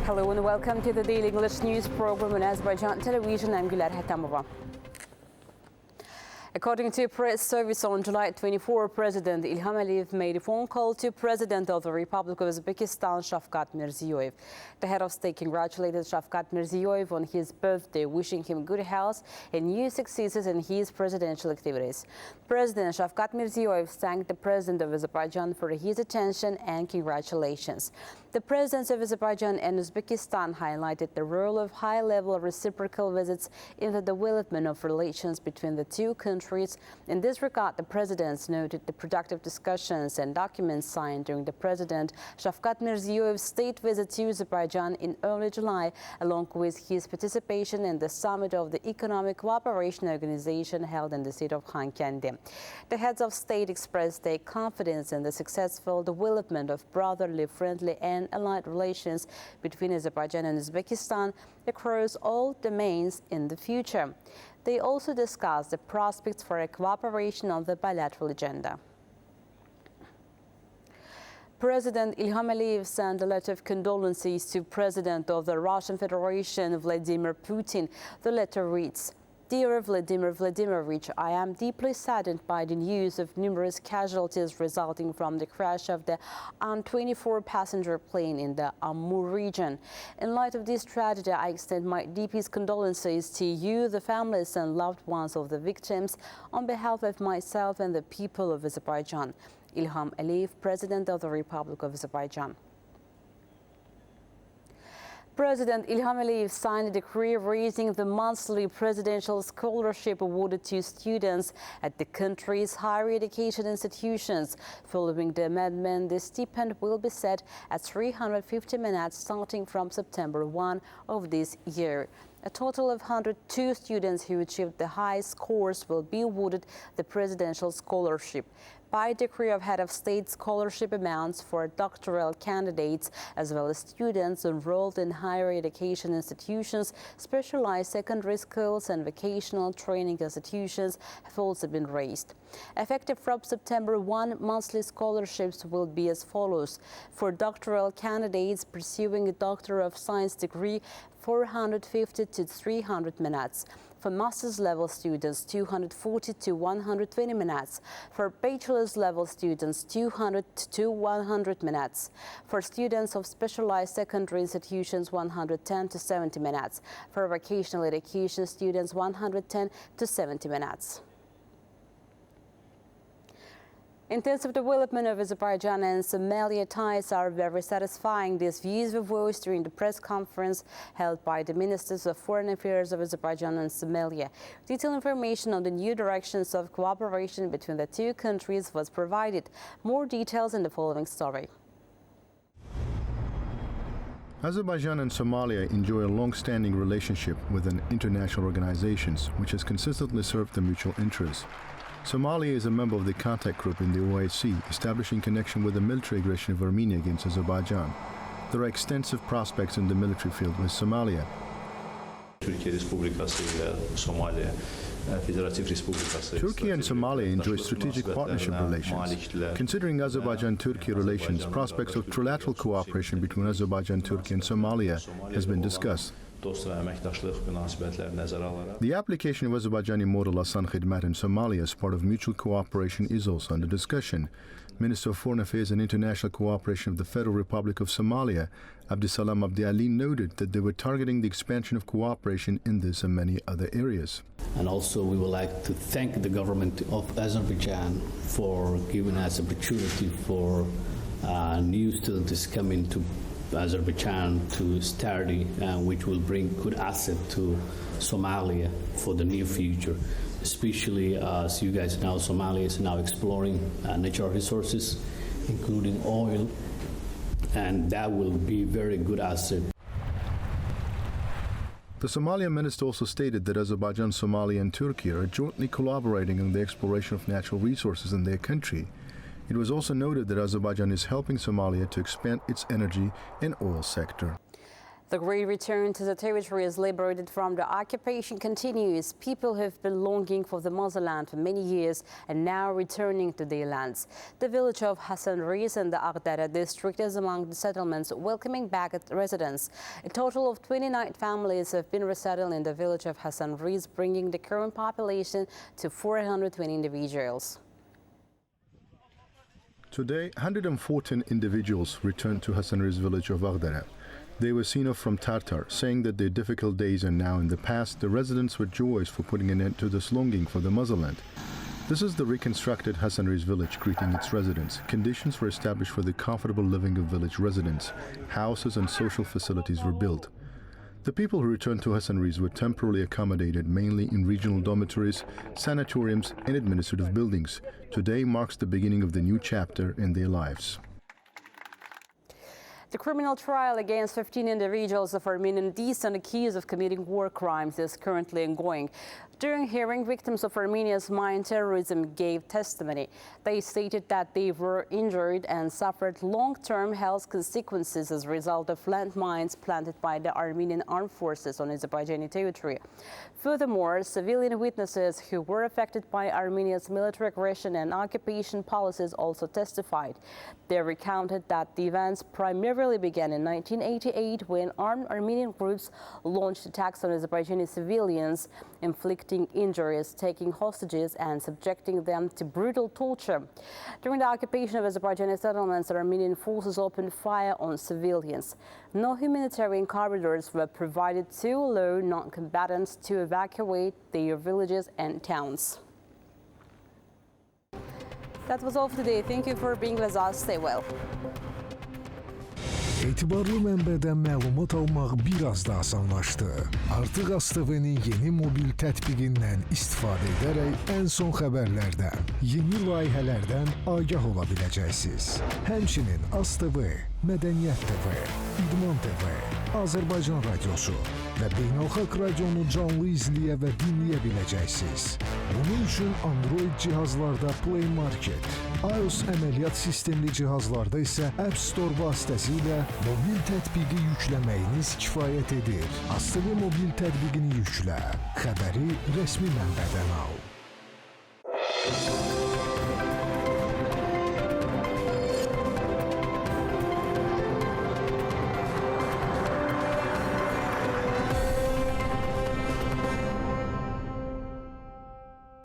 Hello and welcome to the Daily English News program on Azərbaycan Televiziya. I'm Gülər Hətamova. According to a press service on July 24, President İlham made a phone call to President of the Republic of Uzbekistan, Shavkat Mirziyoyev. The head of state congratulated Shavkat Mirziyoyev on his birthday, wishing him good health and new successes in his presidential activities. President Shavkat Mirziyoyev thanked the President of Azerbaijan for his attention and congratulations. The presidents of Azerbaijan and Uzbekistan highlighted the role of high-level reciprocal visits in the development of relations between the two countries. In this regard, the presidents noted the productive discussions and documents signed during the President Shavkat Mirziyoyev's state visit to Azerbaijan in early July, along with his participation in the summit of the Economic Cooperation Organization held in the city of Khankendi. The heads of state expressed their confidence in the successful development of brotherly, friendly and allied relations between Azerbaijan and Uzbekistan across all domains in the future. They also discussed the prospects for a cooperation on the bilateral agenda. President İlham sent a letter of condolences to President of the Russian Federation, Vladimir Putin. The letter reads, "Dear Vladimir Vladimirovich, I am deeply saddened by the news of numerous casualties resulting from the crash of the An-24 passenger plane in the Amur region. In light of this tragedy, I extend my deepest condolences to you, the families and loved ones of the victims, on behalf of myself and the people of Azerbaijan." İlham Əliyev, President of the Republic of Azerbaijan. President İlham signed a decree raising the monthly presidential scholarship awarded to students at the country's higher education institutions. Following the amendment, the stipend will be set at 350 minutes starting from September 1 of this year. A total of 102 students who achieved the highest scores will be awarded the presidential scholarship. By decree of head of state, scholarship amounts for doctoral candidates as well as students enrolled in higher education institutions, specialized secondary schools and vocational training institutions have also been raised. Effective from September 1, monthly scholarships will be as follows. For doctoral candidates pursuing a Doctor of Science degree, 450 to 300 minutes. For master's level students, 240 to 120 minutes. For bachelor's level students, 200 to 100 minutes. For students of specialized secondary institutions, 110 to 70 minutes. For vocational education students, 110 to 70 minutes. Intensive development of Azerbaijan and Somalia ties are very satisfying. These views were voiced during the press conference held by the Ministers of Foreign Affairs of Azerbaijan and Somalia. Detailed information on the new directions of cooperation between the two countries was provided. More details in the following story. Azerbaijan and Somalia enjoy a long-standing relationship within international organizations, which has consistently served their mutual interests. Somalia is a member of the contact group in the OIC, establishing connection with the military aggression of Armenia against Azerbaijan. There are extensive prospects in the military field with Somalia. Turkey and Somalia enjoy strategic partnership relations. Considering Azerbaijan-Turkey relations, prospects of trilateral cooperation between Azerbaijan, Turkey and Somalia has been discussed. The application of Azerbaijani model Asan Khidmat in Somalia as part of mutual cooperation is also under discussion. Minister of Foreign Affairs and International Cooperation of the Federal Republic of Somalia, Abdisalam Abdi Ali, noted that they were targeting the expansion of cooperation in this and many other areas. And also we would like to thank the government of Azerbaijan for giving us opportunity for new students coming to Azerbaijan to study, which will bring good asset to Somalia for the near future. Especially as you guys know, Somalia is now exploring natural resources, including oil, and that will be very good asset. The Somalian minister also stated that Azerbaijan, Somalia and Turkey are jointly collaborating on the exploration of natural resources in their country. It was also noted that Azerbaijan is helping Somalia to expand its energy and oil sector. The great return to the territories liberated from the occupation continues. People have been longing for the motherland for many years and now returning to their lands. The village of Hasan Reis in the Ağdərə district is among the settlements welcoming back its residents. A total of 29 families have been resettled in the village of Hasan Reis, bringing the current population to 420 individuals. Today, 114 individuals returned to Hasan Reis village of Ağdərə. They were seen off from Tartar, saying that their difficult days are now in the past. The residents were joyous for putting an end to this longing for the motherland. This is the reconstructed Hasan Reis village greeting its residents. Conditions were established for the comfortable living of village residents. Houses and social facilities were built. The people who returned to Hasan Reis were temporarily accommodated mainly in regional dormitories, sanatoriums and administrative buildings. Today marks the beginning of the new chapter in their lives. The criminal trial against 15 individuals of Armenian descent accused of committing war crimes is currently ongoing. During hearing, victims of Armenia's mine terrorism gave testimony. They stated that they were injured and suffered long-term health consequences as a result of landmines planted by the Armenian armed forces on Azerbaijani territory. Furthermore, civilian witnesses who were affected by Armenia's military aggression and occupation policies also testified. They recounted that the events primarily began in 1988 when armed Armenian groups launched attacks on Azerbaijani civilians, inflicting injuries, taking hostages and subjecting them to brutal torture. During the occupation of Azerbaijani settlements, Armenian forces opened fire on civilians. No humanitarian corridors were provided to allow non-combatants to evacuate their villages and towns. That was all for today. Thank you for being with us. Stay well. Etibarlı mənbədən məlumat almaq biraz da asanlaşdı. Artıq AzTV-nin yeni mobil tətbiqindən istifadə edərək ən son xəbərlərdən, yeni layihələrdən agah ola biləcəksiniz. Həmçinin AzTV, Mədəniyyət TV, İdman TV, Azərbaycan Radiosu və beynəlxalq radionu canlı izləyə və dinləyə biləcəksiniz. Bunun üçün Android cihazlarda Play Market, iOS əməliyyat sistemli cihazlarda isə App Store vasitəsilə mobil tətbiqi yükləməyiniz kifayət edir. AzTV mobil tətbiqini yüklə, xəbəri rəsmi mənbədən al.